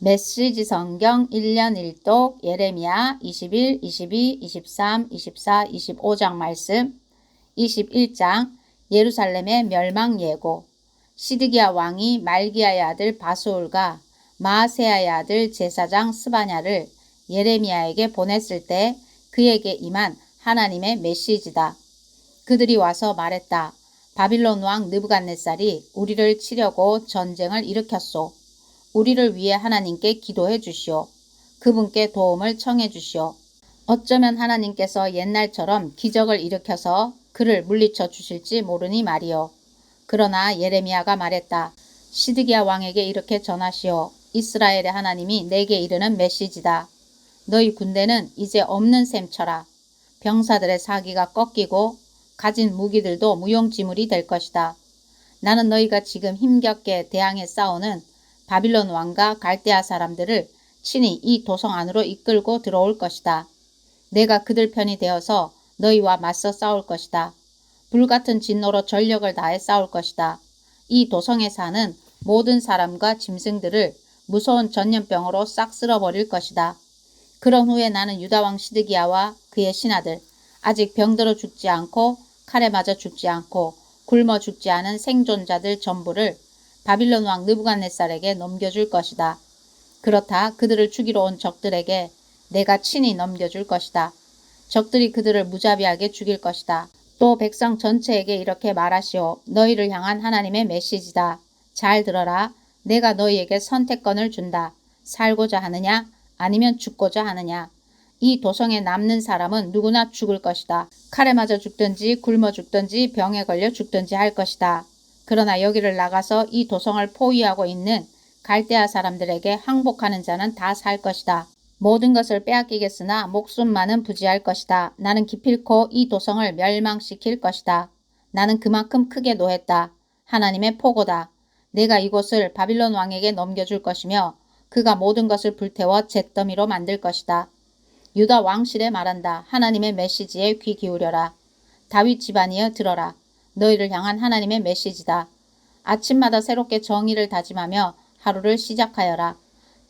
메시지 성경 1년 1독 예레미야 21, 22, 23, 24, 25장 말씀 21장 예루살렘의 멸망 예고. 시드기야 왕이 말기야의 아들 바수올과 마아세야의 아들 제사장 스바냐를 예레미야에게 보냈을 때 그에게 임한 하나님의 메시지다. 그들이 와서 말했다. 바빌론 왕 느부갓네살이 우리를 치려고 전쟁을 일으켰소. 우리를 위해 하나님께 기도해 주시오. 그분께 도움을 청해 주시오. 어쩌면 하나님께서 옛날처럼 기적을 일으켜서 그를 물리쳐 주실지 모르니 말이오. 그러나 예레미야가 말했다. 시드기야 왕에게 이렇게 전하시오. 이스라엘의 하나님이 내게 이르는 메시지다. 너희 군대는 이제 없는 셈 쳐라. 병사들의 사기가 꺾이고 가진 무기들도 무용지물이 될 것이다. 나는 너희가 지금 힘겹게 대항해 싸우는 바빌론 왕과 갈대아 사람들을 친히 이 도성 안으로 이끌고 들어올 것이다. 내가 그들 편이 되어서 너희와 맞서 싸울 것이다. 불같은 진노로 전력을 다해 싸울 것이다. 이 도성에 사는 모든 사람과 짐승들을 무서운 전염병으로 싹 쓸어버릴 것이다. 그런 후에 나는 유다왕 시드기야와 그의 신하들, 아직 병들어 죽지 않고 칼에 맞아 죽지 않고 굶어 죽지 않은 생존자들 전부를 바빌론 왕 느부갓네살에게 넘겨줄 것이다. 그렇다 그들을 죽이러 온 적들에게 내가 친히 넘겨줄 것이다. 적들이 그들을 무자비하게 죽일 것이다. 또 백성 전체에게 이렇게 말하시오. 너희를 향한 하나님의 메시지다. 잘 들어라. 내가 너희에게 선택권을 준다. 살고자 하느냐 아니면 죽고자 하느냐. 이 도성에 남는 사람은 누구나 죽을 것이다. 칼에 맞아 죽든지 굶어 죽든지 병에 걸려 죽든지 할 것이다. 그러나 여기를 나가서 이 도성을 포위하고 있는 갈대아 사람들에게 항복하는 자는 다 살 것이다. 모든 것을 빼앗기겠으나 목숨만은 부지할 것이다. 나는 기필코 이 도성을 멸망시킬 것이다. 나는 그만큼 크게 노했다. 하나님의 포고다. 내가 이곳을 바빌론 왕에게 넘겨줄 것이며 그가 모든 것을 불태워 잿더미로 만들 것이다. 유다 왕실에 말한다. 하나님의 메시지에 귀 기울여라. 다윗 집안이여 들어라. 너희를 향한 하나님의 메시지다. 아침마다 새롭게 정의를 다짐하며 하루를 시작하여라.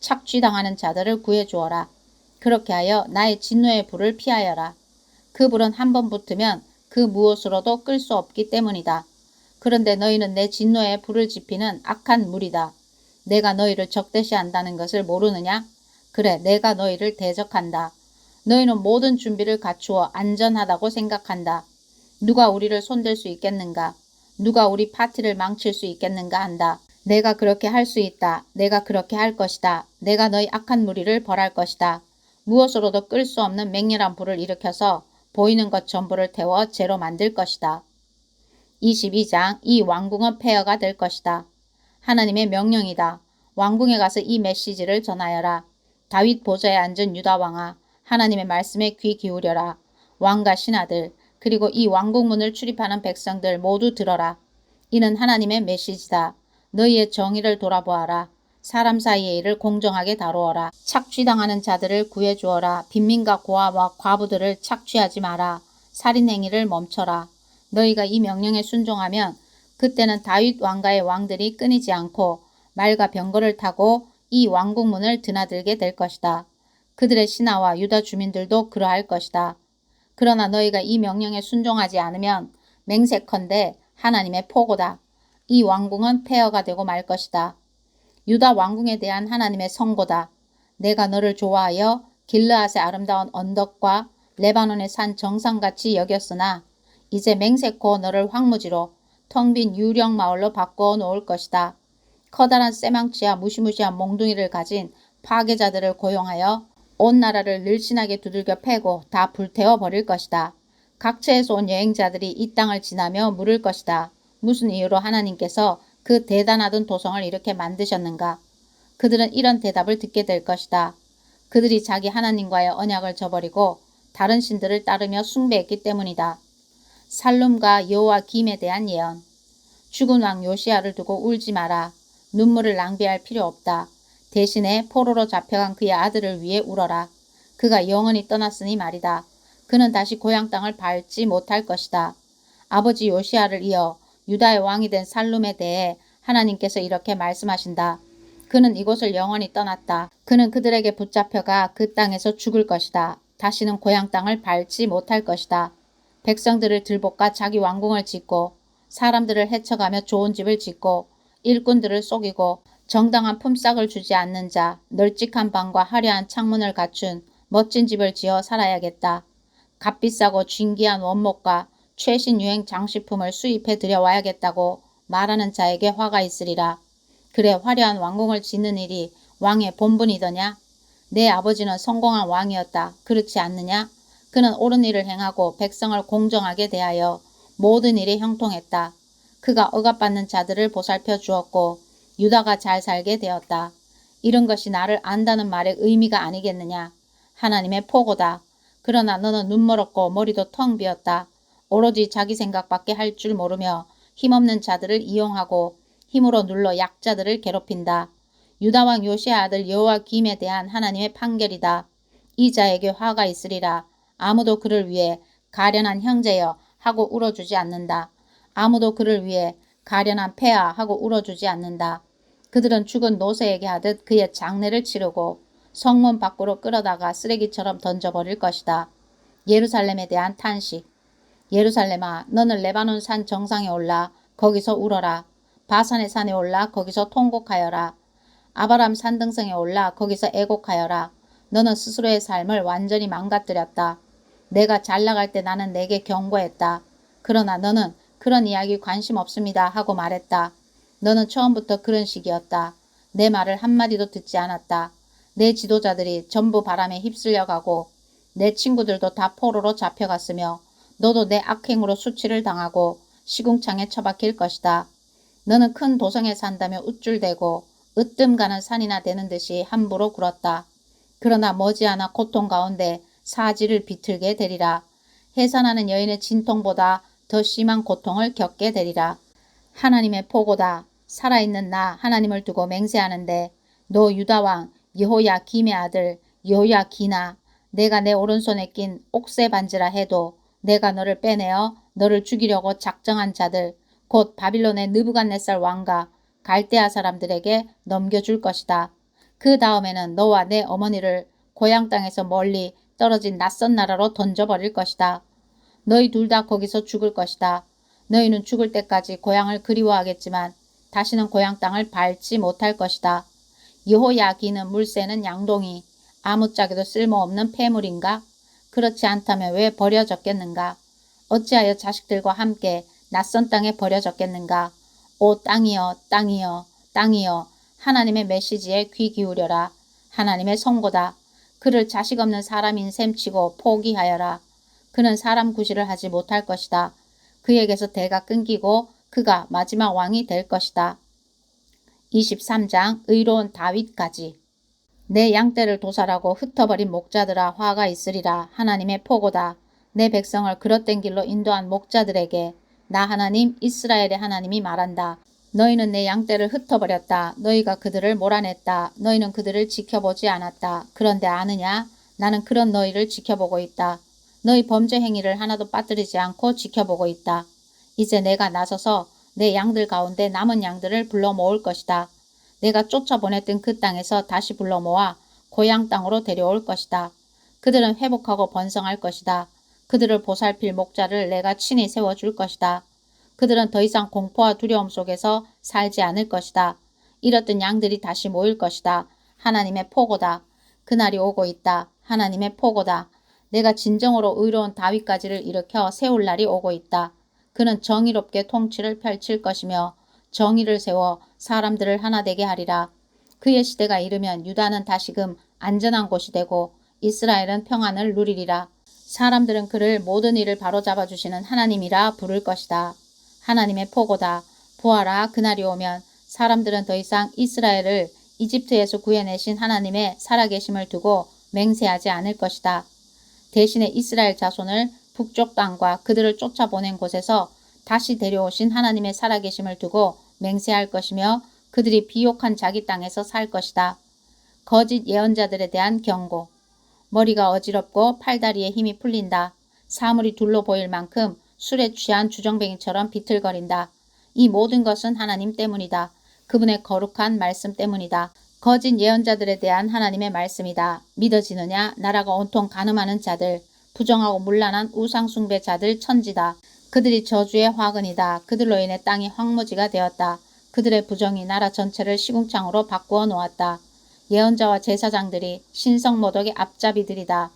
착취당하는 자들을 구해주어라. 그렇게 하여 나의 진노의 불을 피하여라. 그 불은 한 번 붙으면 그 무엇으로도 끌 수 없기 때문이다. 그런데 너희는 내 진노의 불을 지피는 악한 무리다. 내가 너희를 적대시한다는 것을 모르느냐? 그래, 내가 너희를 대적한다. 너희는 모든 준비를 갖추어 안전하다고 생각한다. 누가 우리를 손댈 수 있겠는가? 누가 우리 파티를 망칠 수 있겠는가 한다. 내가 그렇게 할 수 있다. 내가 그렇게 할 것이다. 내가 너희 악한 무리를 벌할 것이다. 무엇으로도 끌 수 없는 맹렬한 불을 일으켜서 보이는 것 전부를 태워 재로 만들 것이다. 22장 이 왕궁은 폐허가 될 것이다. 하나님의 명령이다. 왕궁에 가서 이 메시지를 전하여라. 다윗 보좌에 앉은 유다 왕아, 하나님의 말씀에 귀 기울여라. 왕과 신하들, 그리고 이 왕궁문을 출입하는 백성들 모두 들어라. 이는 하나님의 메시지다. 너희의 정의를 돌아보아라. 사람 사이의 일을 공정하게 다루어라. 착취당하는 자들을 구해주어라. 빈민과 고아와 과부들을 착취하지 마라. 살인 행위를 멈춰라. 너희가 이 명령에 순종하면 그때는 다윗 왕가의 왕들이 끊이지 않고 말과 병거를 타고 이 왕궁문을 드나들게 될 것이다. 그들의 신하와 유다 주민들도 그러할 것이다. 그러나 너희가 이 명령에 순종하지 않으면 맹세컨대 하나님의 포고다. 이 왕궁은 폐허가 되고 말 것이다. 유다 왕궁에 대한 하나님의 선고다. 내가 너를 좋아하여 길르앗의 아름다운 언덕과 레바논의 산 정상같이 여겼으나 이제 맹세코 너를 황무지로 텅 빈 유령 마을로 바꿔 놓을 것이다. 커다란 쇠망치와 무시무시한 몽둥이를 가진 파괴자들을 고용하여 온 나라를 늘씬하게 두들겨 패고 다 불태워 버릴 것이다. 각처에서 온 여행자들이 이 땅을 지나며 물을 것이다. 무슨 이유로 하나님께서 그 대단하던 도성을 이렇게 만드셨는가? 그들은 이런 대답을 듣게 될 것이다. 그들이 자기 하나님과의 언약을 저버리고 다른 신들을 따르며 숭배했기 때문이다. 살룸과 여호와김에 대한 예언. 죽은 왕 요시야를 두고 울지 마라. 눈물을 낭비할 필요 없다. 대신에 포로로 잡혀간 그의 아들을 위해 울어라. 그가 영원히 떠났으니 말이다. 그는 다시 고향 땅을 밟지 못할 것이다. 아버지 요시야를 이어 유다의 왕이 된 살룸에 대해 하나님께서 이렇게 말씀하신다. 그는 이곳을 영원히 떠났다. 그는 그들에게 붙잡혀가 그 땅에서 죽을 것이다. 다시는 고향 땅을 밟지 못할 것이다. 백성들을 들볶아 자기 왕궁을 짓고 사람들을 해쳐가며 좋은 집을 짓고 일꾼들을 속이고 정당한 품삯을 주지 않는 자, 널찍한 방과 화려한 창문을 갖춘 멋진 집을 지어 살아야겠다. 값비싸고 진귀한 원목과 최신 유행 장식품을 수입해 들여와야겠다고 말하는 자에게 화가 있으리라. 그래 화려한 왕궁을 짓는 일이 왕의 본분이더냐? 내 아버지는 성공한 왕이었다. 그렇지 않느냐? 그는 옳은 일을 행하고 백성을 공정하게 대하여 모든 일에 형통했다. 그가 억압받는 자들을 보살펴 주었고 유다가 잘 살게 되었다. 이런 것이 나를 안다는 말의 의미가 아니겠느냐? 하나님의 포고다. 그러나 너는 눈멀었고 머리도 텅 비었다. 오로지 자기 생각밖에 할 줄 모르며 힘없는 자들을 이용하고 힘으로 눌러 약자들을 괴롭힌다. 유다왕 요시의 아들 여호야김에 대한 하나님의 판결이다. 이 자에게 화가 있으리라. 아무도 그를 위해 가련한 형제여 하고 울어주지 않는다. 아무도 그를 위해 가련한 폐하 하고 울어주지 않는다. 그들은 죽은 노새에게 하듯 그의 장례를 치르고 성문 밖으로 끌어다가 쓰레기처럼 던져버릴 것이다. 예루살렘에 대한 탄식. 예루살렘아, 너는 레바논 산 정상에 올라 거기서 울어라. 바산의 산에 올라 거기서 통곡하여라. 아바람 산등성에 올라 거기서 애곡하여라. 너는 스스로의 삶을 완전히 망가뜨렸다. 내가 잘 나갈 때 나는 내게 경고했다. 그러나 너는 그런 이야기 관심 없습니다 하고 말했다. 너는 처음부터 그런 식이었다. 내 말을 한마디도 듣지 않았다. 내 지도자들이 전부 바람에 휩쓸려가고 내 친구들도 다 포로로 잡혀갔으며 너도 내 악행으로 수치를 당하고 시궁창에 처박힐 것이다. 너는 큰 도성에 산다며 우쭐대고 으뜸 가는 산이나 되는 듯이 함부로 굴었다. 그러나 머지않아 고통 가운데 사지를 비틀게 되리라. 해산하는 여인의 진통보다 더 심한 고통을 겪게 되리라. 하나님의 포고다. 살아있는 나 하나님을 두고 맹세하는데 너 유다왕 여호야김의 아들 여호야기나 내가 내 오른손에 낀 옥새 반지라 해도 내가 너를 빼내어 너를 죽이려고 작정한 자들 곧 바빌론의 느부갓네살 왕과 갈대아 사람들에게 넘겨줄 것이다. 그 다음에는 너와 내 어머니를 고향 땅에서 멀리 떨어진 낯선 나라로 던져버릴 것이다. 너희 둘 다 거기서 죽을 것이다. 너희는 죽을 때까지 고향을 그리워하겠지만 다시는 고향 땅을 밟지 못할 것이다. 여호야기는 물새는 양동이 아무짝에도 쓸모없는 폐물인가? 그렇지 않다면 왜 버려졌겠는가? 어찌하여 자식들과 함께 낯선 땅에 버려졌겠는가? 오 땅이여 땅이여 땅이여 하나님의 메시지에 귀 기울여라. 하나님의 선고다. 그를 자식 없는 사람인 셈 치고 포기하여라. 그는 사람 구실을 하지 못할 것이다. 그에게서 대가 끊기고 그가 마지막 왕이 될 것이다. 23장 의로운 다윗까지. 내 양떼를 도살하고 흩어버린 목자들아 화가 있으리라. 하나님의 포고다. 내 백성을 그릇된 길로 인도한 목자들에게 나 하나님 이스라엘의 하나님이 말한다. 너희는 내 양떼를 흩어버렸다. 너희가 그들을 몰아냈다. 너희는 그들을 지켜보지 않았다. 그런데 아느냐? 나는 그런 너희를 지켜보고 있다. 너희 범죄 행위를 하나도 빠뜨리지 않고 지켜보고 있다. 이제 내가 나서서 내 양들 가운데 남은 양들을 불러 모을 것이다. 내가 쫓아보냈던 그 땅에서 다시 불러 모아 고향 땅으로 데려올 것이다. 그들은 회복하고 번성할 것이다. 그들을 보살필 목자를 내가 친히 세워줄 것이다. 그들은 더 이상 공포와 두려움 속에서 살지 않을 것이다. 잃었던 양들이 다시 모일 것이다. 하나님의 포고다. 그날이 오고 있다. 하나님의 포고다. 내가 진정으로 의로운 다윗까지를 일으켜 세울 날이 오고 있다. 그는 정의롭게 통치를 펼칠 것이며 정의를 세워 사람들을 하나 되게 하리라. 그의 시대가 이르면 유다는 다시금 안전한 곳이 되고 이스라엘은 평안을 누리리라. 사람들은 그를 모든 일을 바로잡아 주시는 하나님이라 부를 것이다. 하나님의 포고다. 보아라, 그날이 오면 사람들은 더 이상 이스라엘을 이집트에서 구해내신 하나님의 살아계심을 두고 맹세하지 않을 것이다. 대신에 이스라엘 자손을 북쪽 땅과 그들을 쫓아보낸 곳에서 다시 데려오신 하나님의 살아계심을 두고 맹세할 것이며 그들이 비옥한 자기 땅에서 살 것이다. 거짓 예언자들에 대한 경고. 머리가 어지럽고 팔다리에 힘이 풀린다. 사물이 둘로 보일 만큼 술에 취한 주정뱅이처럼 비틀거린다. 이 모든 것은 하나님 때문이다. 그분의 거룩한 말씀 때문이다. 거짓 예언자들에 대한 하나님의 말씀이다. 믿어지느냐? 나라가 온통 간음하는 자들, 부정하고 문란한 우상숭배자들 천지다. 그들이 저주의 화근이다. 그들로 인해 땅이 황무지가 되었다. 그들의 부정이 나라 전체를 시궁창으로 바꾸어 놓았다. 예언자와 제사장들이 신성모독의 앞잡이들이다.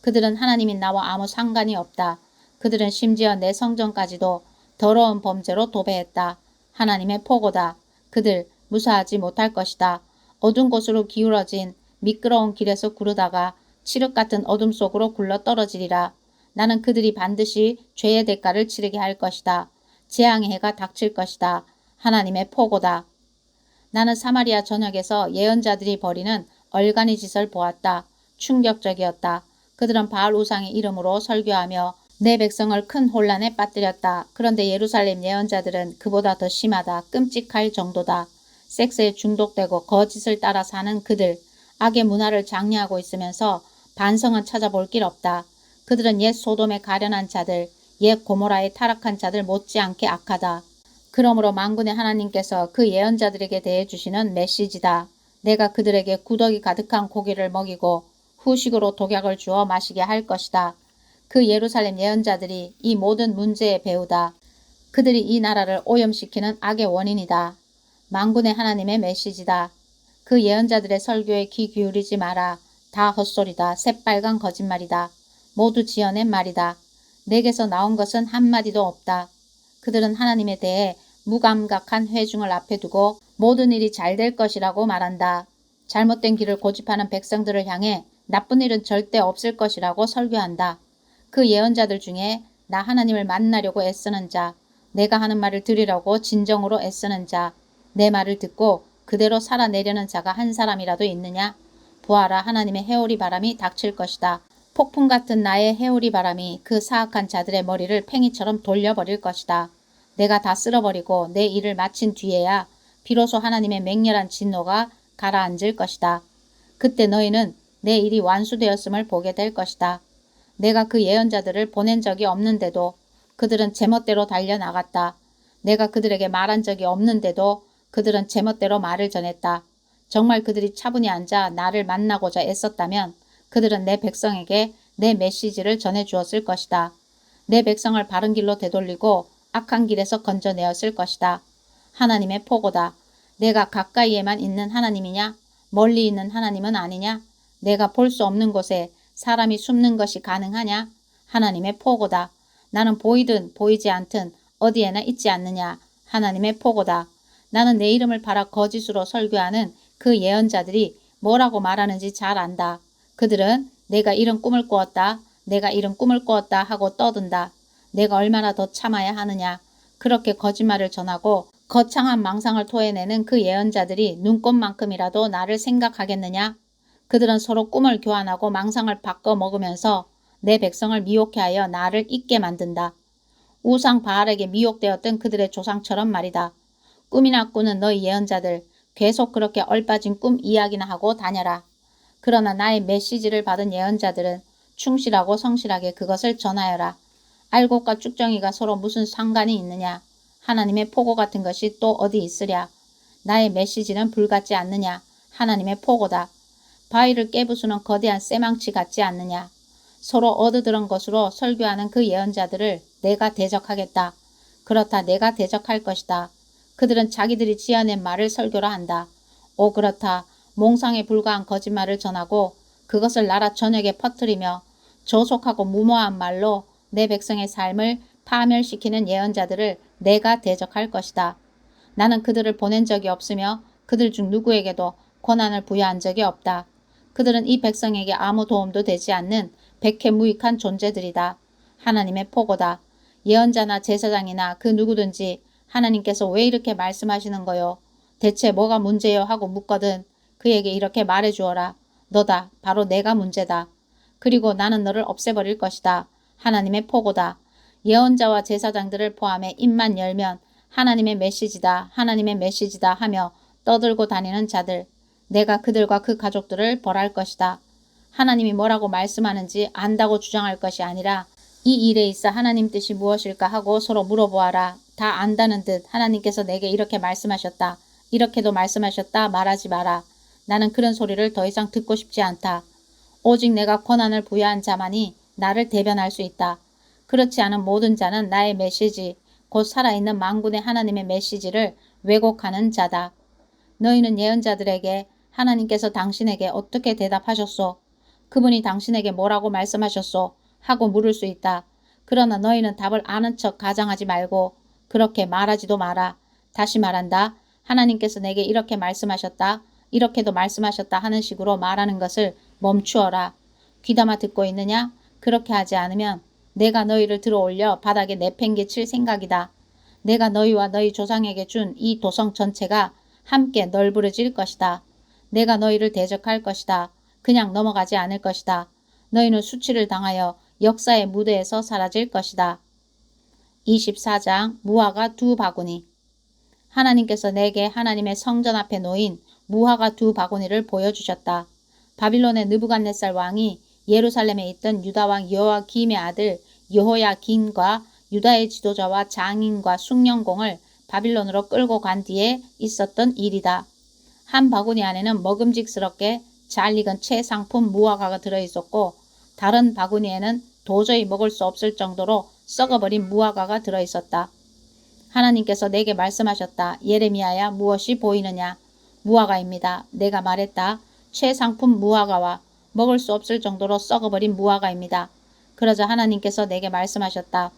그들은 하나님이 나와 아무 상관이 없다. 그들은 심지어 내 성전까지도 더러운 범죄로 도배했다. 하나님의 포고다. 그들 무사하지 못할 것이다. 어두운 곳으로 기울어진 미끄러운 길에서 구르다가 칠흑 같은 어둠 속으로 굴러 떨어지리라. 나는 그들이 반드시 죄의 대가를 치르게 할 것이다. 재앙의 해가 닥칠 것이다. 하나님의 포고다. 나는 사마리아 전역에서 예언자들이 벌이는 얼간이 짓을 보았다. 충격적이었다. 그들은 바알 우상의 이름으로 설교하며 내 백성을 큰 혼란에 빠뜨렸다. 그런데 예루살렘 예언자들은 그보다 더 심하다. 끔찍할 정도다. 섹스에 중독되고 거짓을 따라 사는 그들, 악의 문화를 장려하고 있으면서 반성은 찾아볼 길 없다. 그들은 옛 소돔에 가련한 자들, 옛 고모라에 타락한 자들 못지않게 악하다. 그러므로 만군의 하나님께서 그 예언자들에게 대해 주시는 메시지다. 내가 그들에게 구더기 가득한 고기를 먹이고 후식으로 독약을 주어 마시게 할 것이다. 그 예루살렘 예언자들이 이 모든 문제의 배우다. 그들이 이 나라를 오염시키는 악의 원인이다. 만군의 하나님의 메시지다. 그 예언자들의 설교에 귀 기울이지 마라. 다 헛소리다. 새빨간 거짓말이다. 모두 지어낸 말이다. 내게서 나온 것은 한마디도 없다. 그들은 하나님에 대해 무감각한 회중을 앞에 두고 모든 일이 잘 될 것이라고 말한다. 잘못된 길을 고집하는 백성들을 향해 나쁜 일은 절대 없을 것이라고 설교한다. 그 예언자들 중에 나 하나님을 만나려고 애쓰는 자, 내가 하는 말을 들으려고 진정으로 애쓰는 자, 내 말을 듣고 그대로 살아내려는 자가 한 사람이라도 있느냐? 보아라, 하나님의 해오리 바람이 닥칠 것이다. 폭풍 같은 나의 해오리 바람이 그 사악한 자들의 머리를 팽이처럼 돌려버릴 것이다. 내가 다 쓸어버리고 내 일을 마친 뒤에야 비로소 하나님의 맹렬한 진노가 가라앉을 것이다. 그때 너희는 내 일이 완수되었음을 보게 될 것이다. 내가 그 예언자들을 보낸 적이 없는데도 그들은 제멋대로 달려나갔다. 내가 그들에게 말한 적이 없는데도 그들은 제멋대로 말을 전했다. 정말 그들이 차분히 앉아 나를 만나고자 애썼다면 그들은 내 백성에게 내 메시지를 전해주었을 것이다. 내 백성을 바른 길로 되돌리고 악한 길에서 건져내었을 것이다. 하나님의 포고다. 내가 가까이에만 있는 하나님이냐? 멀리 있는 하나님은 아니냐? 내가 볼 수 없는 곳에 사람이 숨는 것이 가능하냐? 하나님의 포고다. 나는 보이든 보이지 않든 어디에나 있지 않느냐? 하나님의 포고다. 나는 내 이름을 팔아 거짓으로 설교하는 그 예언자들이 뭐라고 말하는지 잘 안다. 그들은 내가 이런 꿈을 꾸었다. 내가 이런 꿈을 꾸었다 하고 떠든다. 내가 얼마나 더 참아야 하느냐. 그렇게 거짓말을 전하고 거창한 망상을 토해내는 그 예언자들이 눈꼽만큼이라도 나를 생각하겠느냐. 그들은 서로 꿈을 교환하고 망상을 바꿔 먹으면서 내 백성을 미혹해 하여 나를 잊게 만든다. 우상 바알에게 미혹되었던 그들의 조상처럼 말이다. 꿈이나 꾸는 너희 예언자들 계속 그렇게 얼빠진 꿈 이야기나 하고 다녀라. 그러나 나의 메시지를 받은 예언자들은 충실하고 성실하게 그것을 전하여라. 알곡과 쭉정이가 서로 무슨 상관이 있느냐. 하나님의 포고 같은 것이 또 어디 있으랴. 나의 메시지는 불같지 않느냐. 하나님의 포고다. 바위를 깨부수는 거대한 쇠망치 같지 않느냐. 서로 얻어들은 것으로 설교하는 그 예언자들을 내가 대적하겠다. 그렇다, 내가 대적할 것이다. 그들은 자기들이 지어낸 말을 설교라 한다. 오, 그렇다. 몽상에 불과한 거짓말을 전하고 그것을 나라 전역에 퍼뜨리며 조속하고 무모한 말로 내 백성의 삶을 파멸시키는 예언자들을 내가 대적할 것이다. 나는 그들을 보낸 적이 없으며 그들 중 누구에게도 권한을 부여한 적이 없다. 그들은 이 백성에게 아무 도움도 되지 않는 백해무익한 존재들이다. 하나님의 포고다. 예언자나 제사장이나 그 누구든지 하나님께서 왜 이렇게 말씀하시는 거요? 대체 뭐가 문제요? 하고 묻거든 그에게 이렇게 말해주어라. 너다. 바로 내가 문제다. 그리고 나는 너를 없애버릴 것이다. 하나님의 포고다. 예언자와 제사장들을 포함해 입만 열면 하나님의 메시지다. 하나님의 메시지다 하며 떠들고 다니는 자들. 내가 그들과 그 가족들을 벌할 것이다. 하나님이 뭐라고 말씀하는지 안다고 주장할 것이 아니라 이 일에 있어 하나님 뜻이 무엇일까 하고 서로 물어보아라. 다 안다는 듯 하나님께서 내게 이렇게 말씀하셨다. 이렇게도 말씀하셨다 말하지 마라. 나는 그런 소리를 더 이상 듣고 싶지 않다. 오직 내가 권한을 부여한 자만이 나를 대변할 수 있다. 그렇지 않은 모든 자는 나의 메시지, 곧 살아있는 만군의 하나님의 메시지를 왜곡하는 자다. 너희는 예언자들에게 하나님께서 당신에게 어떻게 대답하셨소? 그분이 당신에게 뭐라고 말씀하셨소? 하고 물을 수 있다. 그러나 너희는 답을 아는 척 가장하지 말고 그렇게 말하지도 마라. 다시 말한다. 하나님께서 내게 이렇게 말씀하셨다. 이렇게도 말씀하셨다 하는 식으로 말하는 것을 멈추어라. 귀담아 듣고 있느냐? 그렇게 하지 않으면 내가 너희를 들어올려 바닥에 내팽개칠 생각이다. 내가 너희와 너희 조상에게 준 이 도성 전체가 함께 널브러질 것이다. 내가 너희를 대적할 것이다. 그냥 넘어가지 않을 것이다. 너희는 수치를 당하여 역사의 무대에서 사라질 것이다. 24장 무화과 두 바구니. 하나님께서 내게 하나님의 성전 앞에 놓인 무화과 두 바구니를 보여주셨다. 바빌론의 느부갓네살 왕이 예루살렘에 있던 유다 왕 여호야김의 아들 여호야긴과 유다의 지도자와 장인과 숭령공을 바빌론으로 끌고 간 뒤에 있었던 일이다. 한 바구니 안에는 먹음직스럽게 잘 익은 최상품 무화과가 들어있었고 다른 바구니에는 도저히 먹을 수 없을 정도로 썩어버린 무화과가 들어있었다. 하나님께서 내게 말씀하셨다. 예레미야야, 무엇이 보이느냐? 무화과입니다. 내가 말했다. 최상품 무화과와 먹을 수 없을 정도로 썩어버린 무화과입니다. 그러자 하나님께서 내게 말씀하셨다.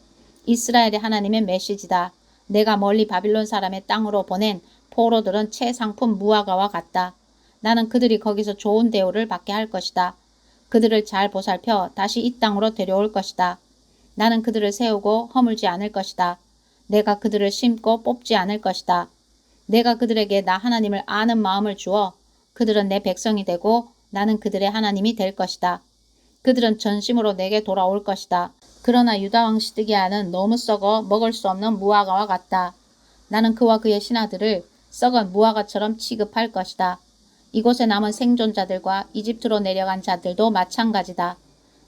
이스라엘의 하나님의 메시지다. 내가 멀리 바빌론 사람의 땅으로 보낸 포로들은 최상품 무화과와 같다. 나는 그들이 거기서 좋은 대우를 받게 할 것이다. 그들을 잘 보살펴 다시 이 땅으로 데려올 것이다. 나는 그들을 세우고 허물지 않을 것이다. 내가 그들을 심고 뽑지 않을 것이다. 내가 그들에게 나 하나님을 아는 마음을 주어 그들은 내 백성이 되고 나는 그들의 하나님이 될 것이다. 그들은 전심으로 내게 돌아올 것이다. 그러나 유다왕 시드기야는 너무 썩어 먹을 수 없는 무화과와 같다. 나는 그와 그의 신하들을 썩은 무화과처럼 취급할 것이다. 이곳에 남은 생존자들과 이집트로 내려간 자들도 마찬가지다.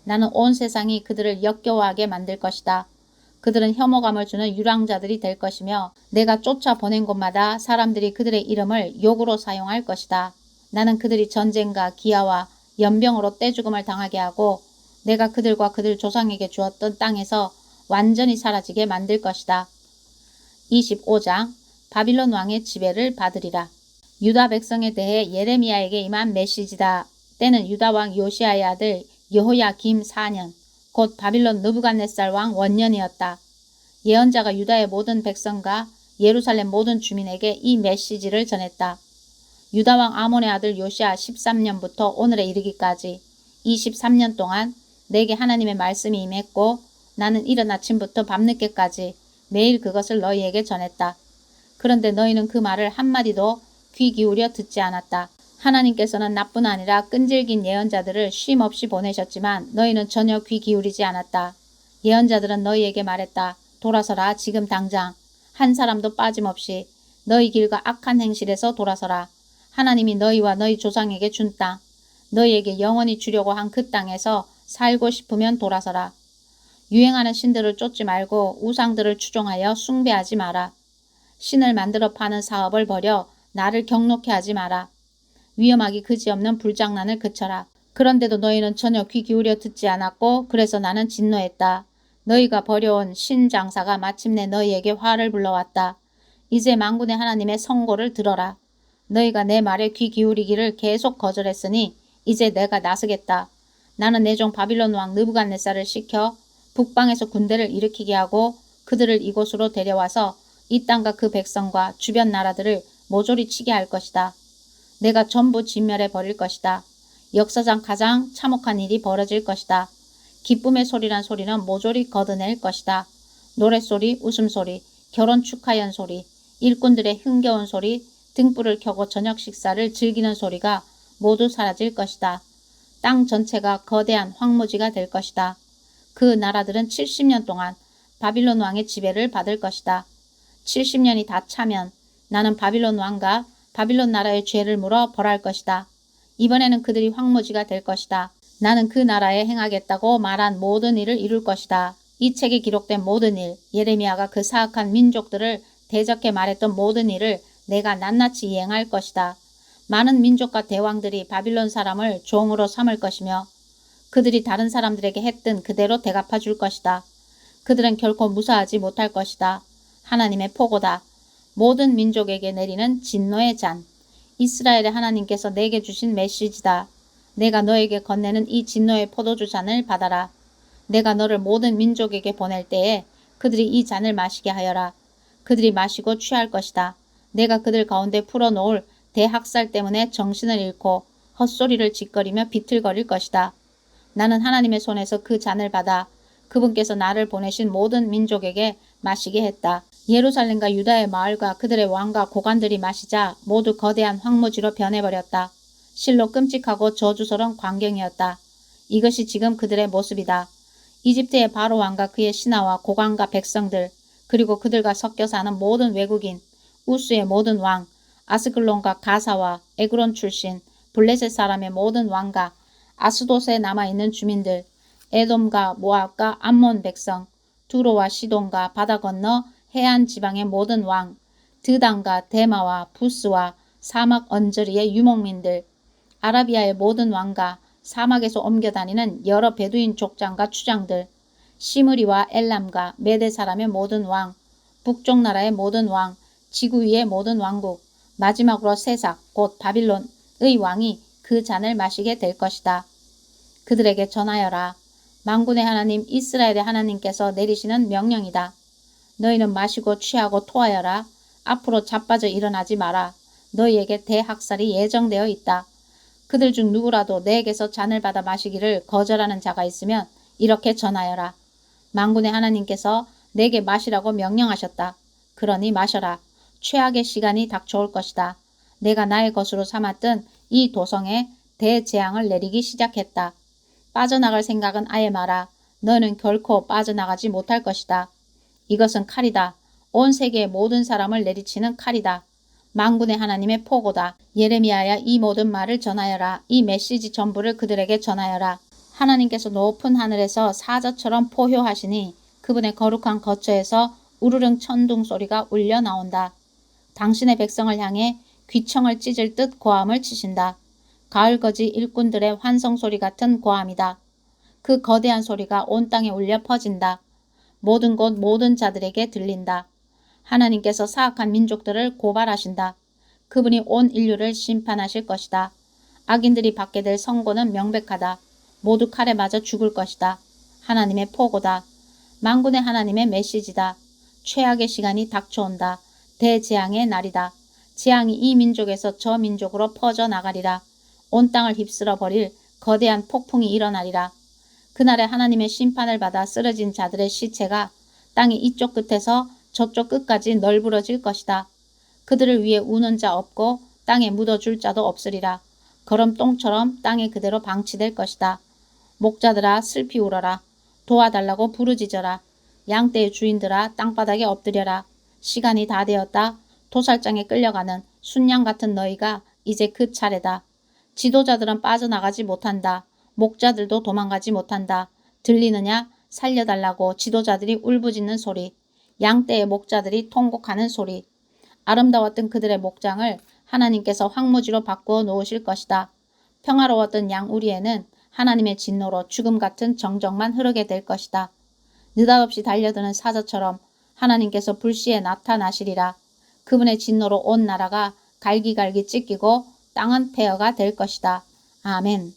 나는 온 세상이 그들을 역겨워하게 만들 것이다. 그들은 혐오감을 주는 유랑자들이 될 것이며 내가 쫓아보낸 곳마다 사람들이 그들의 이름을 욕으로 사용할 것이다. 나는 그들이 전쟁과 기아와 연병으로 떼죽음을 당하게 하고 내가 그들과 그들 조상에게 주었던 땅에서 완전히 사라지게 만들 것이다. 25장 바빌론 왕의 지배를 받으리라. 유다 백성에 대해 예레미야에게 임한 메시지다. 때는 유다 왕 요시야의 아들 여호야김 4년 곧 바빌론 느부갓네살 왕 원년이었다. 예언자가 유다의 모든 백성과 예루살렘 모든 주민에게 이 메시지를 전했다. 유다 왕 아몬의 아들 요시야 13년부터 오늘에 이르기까지 23년 동안 내게 하나님의 말씀이 임했고 나는 이른 아침부터 밤늦게까지 매일 그것을 너희에게 전했다. 그런데 너희는 그 말을 한마디도 귀 기울여 듣지 않았다. 하나님께서는 나뿐 아니라 끈질긴 예언자들을 쉼없이 보내셨지만 너희는 전혀 귀 기울이지 않았다. 예언자들은 너희에게 말했다. 돌아서라 지금 당장. 한 사람도 빠짐없이 너희 길과 악한 행실에서 돌아서라. 하나님이 너희와 너희 조상에게 준 땅, 너희에게 영원히 주려고 한 그 땅에서 살고 싶으면 돌아서라. 유행하는 신들을 쫓지 말고 우상들을 추종하여 숭배하지 마라. 신을 만들어 파는 사업을 버려 나를 경록해 하지 마라. 위험하기 그지없는 불장난을 그쳐라. 그런데도 너희는 전혀 귀 기울여 듣지 않았고 그래서 나는 진노했다. 너희가 버려온 신장사가 마침내 너희에게 화를 불러왔다. 이제 만군의 하나님의 선고를 들어라. 너희가 내 말에 귀 기울이기를 계속 거절했으니 이제 내가 나서겠다. 나는 내 종 바빌론 왕 느부갓네살을 시켜 북방에서 군대를 일으키게 하고 그들을 이곳으로 데려와서 이 땅과 그 백성과 주변 나라들을 모조리 치게 할 것이다. 내가 전부 진멸해 버릴 것이다. 역사상 가장 참혹한 일이 벌어질 것이다. 기쁨의 소리란 소리는 모조리 걷어낼 것이다. 노랫소리, 웃음소리, 결혼 축하연 소리, 일꾼들의 흥겨운 소리, 등불을 켜고 저녁 식사를 즐기는 소리가 모두 사라질 것이다. 땅 전체가 거대한 황무지가 될 것이다. 그 나라들은 70년 동안 바빌론 왕의 지배를 받을 것이다. 70년이 다 차면 나는 바빌론 왕과 바빌론 나라의 죄를 물어 벌할 것이다. 이번에는 그들이 황무지가 될 것이다. 나는 그 나라에 행하겠다고 말한 모든 일을 이룰 것이다. 이 책에 기록된 모든 일, 예레미야가 그 사악한 민족들을 대적해 말했던 모든 일을 내가 낱낱이 이행할 것이다. 많은 민족과 대왕들이 바빌론 사람을 종으로 삼을 것이며 그들이 다른 사람들에게 했던 그대로 대갚아 줄 것이다. 그들은 결코 무사하지 못할 것이다. 하나님의 포고다. 모든 민족에게 내리는 진노의 잔. 이스라엘의 하나님께서 내게 주신 메시지다. 내가 너에게 건네는 이 진노의 포도주 잔을 받아라. 내가 너를 모든 민족에게 보낼 때에 그들이 이 잔을 마시게 하여라. 그들이 마시고 취할 것이다. 내가 그들 가운데 풀어놓을 대학살 때문에 정신을 잃고 헛소리를 짓거리며 비틀거릴 것이다. 나는 하나님의 손에서 그 잔을 받아 그분께서 나를 보내신 모든 민족에게 마시게 했다. 예루살렘과 유다의 마을과 그들의 왕과 고관들이 마시자 모두 거대한 황무지로 변해버렸다. 실로 끔찍하고 저주스러운 광경이었다. 이것이 지금 그들의 모습이다. 이집트의 바로 왕과 그의 신하와 고관과 백성들, 그리고 그들과 섞여 사는 모든 외국인, 우스의 모든 왕, 아스글론과 가사와 에그론 출신, 블레셋 사람의 모든 왕과 아스돗에 남아있는 주민들, 에돔과 모압과 암몬 백성, 두로와 시돈과 바다 건너 해안 지방의 모든 왕, 드단과 데마와 부스와 사막 언저리의 유목민들, 아라비아의 모든 왕과 사막에서 옮겨다니는 여러 베두인 족장과 추장들, 시므리와 엘람과 메대 사람의 모든 왕, 북쪽 나라의 모든 왕, 지구 위의 모든 왕국, 마지막으로 세삭 곧 바빌론의 왕이 그 잔을 마시게 될 것이다. 그들에게 전하여라. 만군의 하나님 이스라엘의 하나님께서 내리시는 명령이다. 너희는 마시고 취하고 토하여라. 앞으로 자빠져 일어나지 마라. 너희에게 대학살이 예정되어 있다. 그들 중 누구라도 내게서 잔을 받아 마시기를 거절하는 자가 있으면 이렇게 전하여라. 만군의 하나님께서 내게 마시라고 명령하셨다. 그러니 마셔라. 최악의 시간이 닥쳐올 것이다. 내가 나의 것으로 삼았던 이 도성에 대재앙을 내리기 시작했다. 빠져나갈 생각은 아예 마라. 너는 결코 빠져나가지 못할 것이다. 이것은 칼이다. 온 세계의 모든 사람을 내리치는 칼이다. 만군의 하나님의 포고다. 예레미야야 이 모든 말을 전하여라. 이 메시지 전부를 그들에게 전하여라. 하나님께서 높은 하늘에서 사자처럼 포효하시니 그분의 거룩한 거처에서 우르릉 천둥 소리가 울려 나온다. 당신의 백성을 향해 귀청을 찢을 듯 고함을 치신다. 가을거지 일꾼들의 환성소리 같은 고함이다. 그 거대한 소리가 온 땅에 울려 퍼진다. 모든 곳 모든 자들에게 들린다. 하나님께서 사악한 민족들을 고발하신다. 그분이 온 인류를 심판하실 것이다. 악인들이 받게 될 선고는 명백하다. 모두 칼에 맞아 죽을 것이다. 하나님의 포고다. 만군의 하나님의 메시지다. 최악의 시간이 닥쳐온다. 대재앙의 날이다. 재앙이 이 민족에서 저 민족으로 퍼져나가리라. 온 땅을 휩쓸어 버릴 거대한 폭풍이 일어나리라. 그날에 하나님의 심판을 받아 쓰러진 자들의 시체가 땅의 이쪽 끝에서 저쪽 끝까지 널브러질 것이다. 그들을 위해 우는 자 없고 땅에 묻어줄 자도 없으리라. 거름똥처럼 땅에 그대로 방치될 것이다. 목자들아 슬피 울어라. 도와달라고 부르짖어라. 양떼의 주인들아 땅바닥에 엎드려라. 시간이 다 되었다. 도살장에 끌려가는 순양 같은 너희가 이제 그 차례다. 지도자들은 빠져나가지 못한다. 목자들도 도망가지 못한다. 들리느냐? 살려달라고 지도자들이 울부짖는 소리. 양떼의 목자들이 통곡하는 소리. 아름다웠던 그들의 목장을 하나님께서 황무지로 바꾸어 놓으실 것이다. 평화로웠던 양우리에는 하나님의 진노로 죽음 같은 정적만 흐르게 될 것이다. 느닷없이 달려드는 사자처럼 하나님께서 불시에 나타나시리라. 그분의 진노로 온 나라가 갈기갈기 찢기고 땅은 폐허가 될 것이다. 아멘.